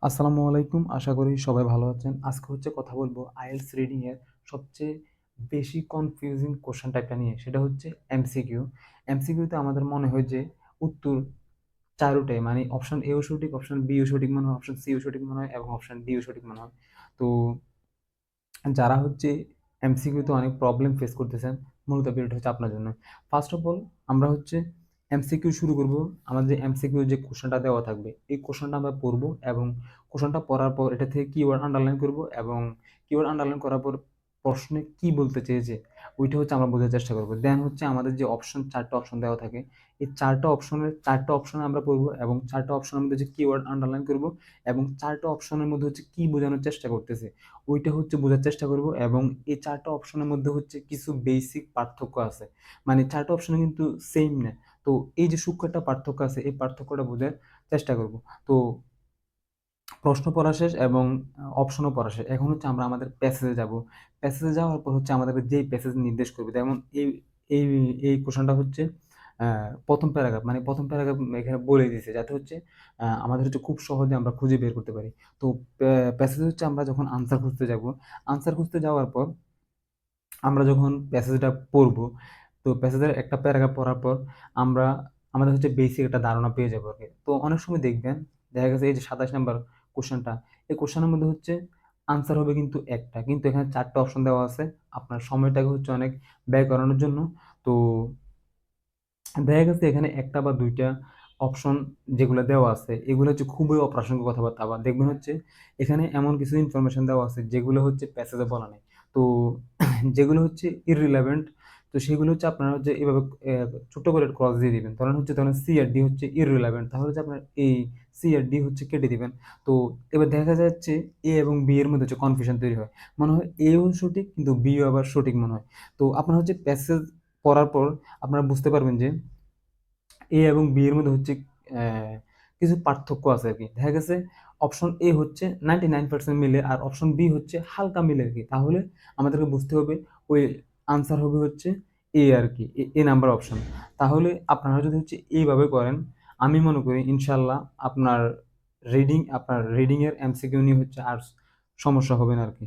আসসালামু আলাইকুম। আশা করি সবাই ভালো আছেন। আজকে হচ্ছে কথা বলবো আইএলটিএস রিডিং এর সবচেয়ে বেশি কনফিউজিং কোশ্চেন টাইপটা নিয়ে। সেটা হচ্ছে এমসিকিউ। এমসিকিউতে আমাদের মনে হয় যে উত্তর ৪ টাই, মানে অপশন এও সঠিক, অপশন বি ও সঠিক মনে হয়, অপশন সি ও সঠিক মনে হয় এবং অপশন ডি ও সঠিক মনে হয়। তো যারা হচ্ছে এমসিকিউতে অনেক প্রবলেম ফেস করতেছেন, মূলত ভিডিওটা হচ্ছে আপনার জন্য। ফার্স্ট অফ অল আমরা হচ্ছে এমসিকিউ শুরু করব। আমাদের যে এমসিকিউ যে কোশ্চেনটা দেওয়া থাকবে, এই কোশ্চেনটা আমরা পড়ব এবং কোশ্চেনটা পড়ার পর এটা থেকে কিওয়ার্ড আন্ডারলাইন করব এবং কিওয়ার্ড আন্ডারলাইন করার পর প্রশ্নে কি বলতে চেয়েছে ওইটা হচ্ছে আমরা বোঝার চেষ্টা করব। দেন হচ্ছে আমাদের যে অপশন, ৪টা অপশন দেওয়া থাকে, এই ৪টা অপশনের ৪টা অপশন আমরা পড়ব এবং ৪টা অপশনের মধ্যে যে কিওয়ার্ড আন্ডারলাইন করব এবং ৪টা অপশনের মধ্যে হচ্ছে কি বোঝানোর চেষ্টা করতেছে ওইটা হচ্ছে বোঝার চেষ্টা করব। এবং এই ৪টা অপশনের মধ্যে হচ্ছে কিছু বেসিক পার্থক্য আছে, মানে ৪টা অপশনে কিন্তু সেম না। তো এই যে সূক্ষ্ম একটা পার্থক্য আছে, এই পার্থক্যটা বোঝার চেষ্টা করব। তো প্রশ্ন পড়া শেষ এবং অপশনও পড়া শেষ। এখন হচ্ছে আমরা আমাদের প্যাসেজে যাব। প্যাসেজে যাওয়ার পর হচ্ছে আমাদেরকে যেই প্যাসেজ নির্দেশ করবে, যেমন এই এই কোশ্চেনটা হচ্ছে ১ম প্যারাগ্রাফ, মানে ১ম প্যারাগ্রাফ এখানে বলে দিয়েছে যাতে হচ্ছে আমাদের হচ্ছে খুব সহজে আমরা খুঁজে বের করতে পারি। তো প্যাসেজ হচ্ছে আমরা যখন আনসার খুঁজতে যাব, আনসার খুঁজতে যাওয়ার পর আমরা যখন প্যাসেজটা পড়বো, তো প্যাসেজের একটা প্যারাগ্রাফ পড়ার পর আমরা আমাদের হচ্ছে বেসিক একটা ধারণা পেয়ে যাবো আরকি। তো অনেক সময় দেখবেন, দেখা গেছে এই যে ২৭ নাম্বার কোশ্চেনটা, এই কোশ্চেনের মধ্যে হচ্ছে আনসার হবে কিন্তু একটা। কিন্তু এখানে ৪ টা অপশন দেওয়া আছে আপনার সময়টাকে হচ্ছে অনেক ব্যয় করানোর জন্য। তো দেখা গেছে এখানে ১ টা বা ২ টা অপশন যেগুলো দেওয়া আছে, এগুলো হচ্ছে খুবই অপ্রাসঙ্গিক কথাবার্তা। আবার দেখবেন হচ্ছে এখানে এমন কিছু ইনফরমেশন দেওয়া আছে যেগুলো হচ্ছে প্যাসেজে বলা নাই। তো যেগুলো হচ্ছে irrelevant, তো সেগুলো হচ্ছে আপনারা হচ্ছে এভাবে ছোট্ট করে ক্রস দিয়ে দিবেন। ধরেন সি আর ডি হচ্ছে irrelevant, তাহলে হচ্ছে আপনার এই সি আর ডি হচ্ছে কেটে দিবেন। তো এবার দেখা যাচ্ছে এ এবং বি এর মধ্যে হচ্ছে কনফিউশন তৈরি হয়। মনে হয় এও সঠিক কিন্তু বিও আবার সঠিক মনে হয়। তো আপনার হচ্ছে প্যাসেজ পড়ার পর আপনারা বুঝতে পারবেন যে এ এবং বি এর মধ্যে হচ্ছে কিছু পার্থক্য আছে আরকি। দেখা গেছে অপশন এ হচ্ছে 99% মিলে আর অপশন বি হচ্ছে হালকা মিলে আরকি। তাহলে আমাদেরকে বুঝতে হবে ওই আনসার হবে হচ্ছে এ আরকি। এ নাম্বার অপশন। তাহলে আপনারা যদি হচ্ছে এইভাবে করেন, আমি মনে করি ইনশাআল্লাহ আপনার আপনার রিডিং এর এমসিকিউ নিয়ে হচ্ছে আর সমস্যা হবে না আরকি।